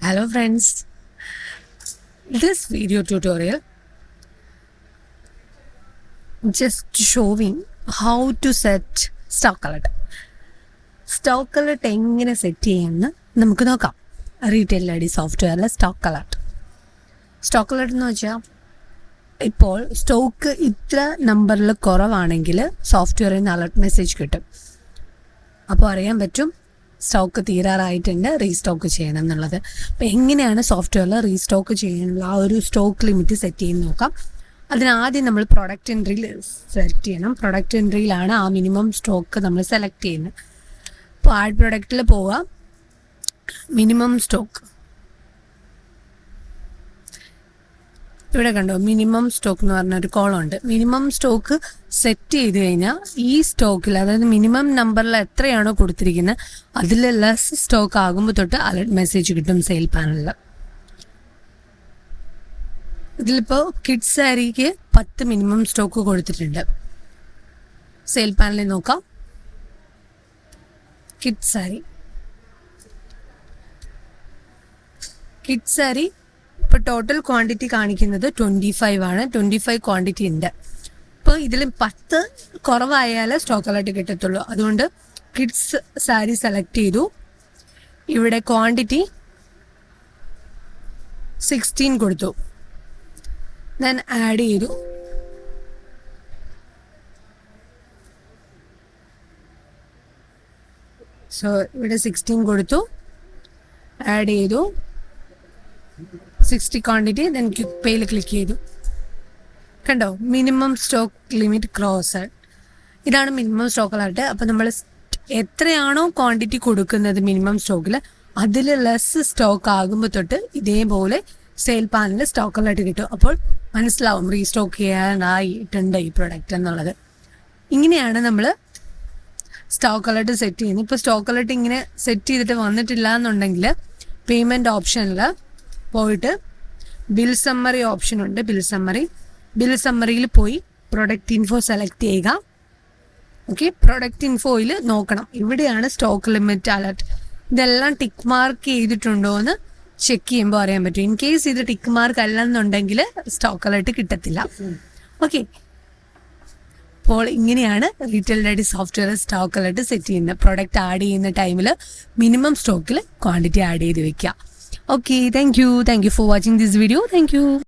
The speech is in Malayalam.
Hello friends, this video tutorial just showing how to set stock alert. Stock alert എങ്ങനെ സെറ്റ് ചെയ്യുമെന്ന് നമുക്ക് നോക്കാം. റീറ്റെയിൽ ഐഡി സോഫ്റ്റ്വെയറിലെ സ്റ്റോക്ക് അലർട്ട് എന്ന് വെച്ചാൽ ഇപ്പോൾ സ്റ്റോക്ക് ഇത്ര നമ്പറിൽ കുറവാണെങ്കിൽ സോഫ്റ്റ്വെയറിൽ നിന്ന് അലർട്ട് മെസ്സേജ് കിട്ടും. അപ്പോൾ അറിയാൻ പറ്റും സ്റ്റോക്ക് തീരാറായിട്ടുണ്ട്, റീസ്റ്റോക്ക് ചെയ്യണം എന്നുള്ളത്. അപ്പോൾ എങ്ങനെയാണ് സോഫ്റ്റ്വെയറിൽ റീസ്റ്റോക്ക് ചെയ്യാനുള്ള ആ ഒരു സ്റ്റോക്ക് ലിമിറ്റ് സെറ്റ് ചെയ്യുന്ന നോക്കാം. അതിനാദ്യം നമ്മൾ പ്രൊഡക്റ്റ് എൻട്രിയിൽ സെലക്ട് ചെയ്യണം. പ്രൊഡക്റ്റ് എൻട്രിയിലാണ് ആ മിനിമം സ്റ്റോക്ക് നമ്മൾ സെലക്ട് ചെയ്യുന്നത്. അപ്പോൾ ആഡ് പ്രൊഡക്റ്റിൽ പോവുക, മിനിമം സ്റ്റോക്ക് ഇവിടെ കണ്ടോ, മിനിമം സ്റ്റോക്ക് എന്ന് പറഞ്ഞൊരു കോളമുണ്ട്. മിനിമം സ്റ്റോക്ക് സെറ്റ് ചെയ്ത് കഴിഞ്ഞാൽ ഈ സ്റ്റോക്കിൽ, അതായത് മിനിമം നമ്പറിൽ എത്രയാണോ കൊടുത്തിരിക്കുന്നത് അതിൽ ലെസ് സ്റ്റോക്ക് ആകുമ്പോൾ തൊട്ട് അലർട്ട് മെസ്സേജ് കിട്ടും സെയിൽ പാനലിൽ. ഇതിലിപ്പോൾ കിഡ്സ് സാരിക്ക് 10 മിനിമം സ്റ്റോക്ക് കൊടുത്തിട്ടുണ്ട്. സെയിൽ പാനലിൽ നോക്കാം, കിഡ്സ് സാരി ഇപ്പോൾ ടോട്ടൽ ക്വാണ്ടിറ്റി കാണിക്കുന്നത് 25 ആണ്. 25 ക്വാണ്ടിറ്റി ഉണ്ട്. ഇപ്പോൾ ഇതിൽ 10 കുറവായാലേ സ്റ്റോക്ക് അലർട്ട് കിട്ടത്തുള്ളൂ. അതുകൊണ്ട് കിഡ്സ് സാരി സെലക്ട് ചെയ്തു. ഇവിടെ ക്വാണ്ടിറ്റി 16 കൊടുത്തു. ഞാൻ ആഡ് ചെയ്തു. സോ ഇവിടെ 16 കൊടുത്തു, ആഡ് ചെയ്തു 60 ക്വാണ്ടിറ്റി. ദെൻ ക്വിക്ക് പേയിൽ ക്ലിക്ക് ചെയ്തു. കണ്ടോ, മിനിമം സ്റ്റോക്ക് ലിമിറ്റ് ക്രോസ്. ഇതാണ് മിനിമം സ്റ്റോക്ക് അലർട്ട്. അപ്പോൾ നമ്മൾ എത്രയാണോ ക്വാണ്ടിറ്റി കൊടുക്കുന്നത് മിനിമം സ്റ്റോക്കിൽ, അതിൽ ലെസ് സ്റ്റോക്ക് ആകുമ്പോൾ തൊട്ട് ഇതേപോലെ സെയിൽ പാനലിൽ സ്റ്റോക്ക് അലർട്ട് കിട്ടും. അപ്പോൾ മനസ്സിലാവും റീസ്റ്റോക്ക് ചെയ്യാനായിട്ടുണ്ട് ഈ പ്രൊഡക്റ്റ് എന്നുള്ളത്. ഇങ്ങനെയാണ് നമ്മൾ സ്റ്റോക്ക് അലർട്ട് സെറ്റ് ചെയ്യുന്നത്. ഇപ്പോൾ സ്റ്റോക്ക് അലർട്ട് ഇങ്ങനെ സെറ്റ് ചെയ്തിട്ട് വന്നിട്ടില്ല എന്നുണ്ടെങ്കിൽ പേയ്മെൻറ്റ് ഓപ്ഷനിൽ പോയിട്ട് ബിൽ സമ്മറി ഓപ്ഷൻ ഉണ്ട്. ബിൽ സമ്മറിയിൽ പോയി പ്രൊഡക്റ്റ് ഇൻഫോ സെലക്ട് ചെയ്യുക. ഓക്കെ, പ്രൊഡക്റ്റ് ഇൻഫോയിൽ നോക്കണം, ഇവിടെയാണ് സ്റ്റോക്ക് ലിമിറ്റ് അലർട്ട്. ഇതെല്ലാം ടിക്ക് മാർക്ക് ചെയ്തിട്ടുണ്ടോ എന്ന് ചെക്ക് ചെയ്യുമ്പോൾ അറിയാൻ പറ്റും. ഇൻ കേസ് ഇത് ടിക്ക് മാർക്ക് അല്ലെന്നുണ്ടെങ്കിൽ സ്റ്റോക്ക് അലർട്ട് കിട്ടത്തില്ല. ഓക്കെ, അപ്പോൾ ഇങ്ങനെയാണ് retail ID software stock alert set ചെയ്യുന്നത്. പ്രൊഡക്റ്റ് ആഡ് ചെയ്യുന്ന ടൈമിൽ മിനിമം സ്റ്റോക്കിൽ ക്വാണ്ടിറ്റി ആഡ് ചെയ്ത് വെക്കുക. Okay, thank you for watching this video. Thank you.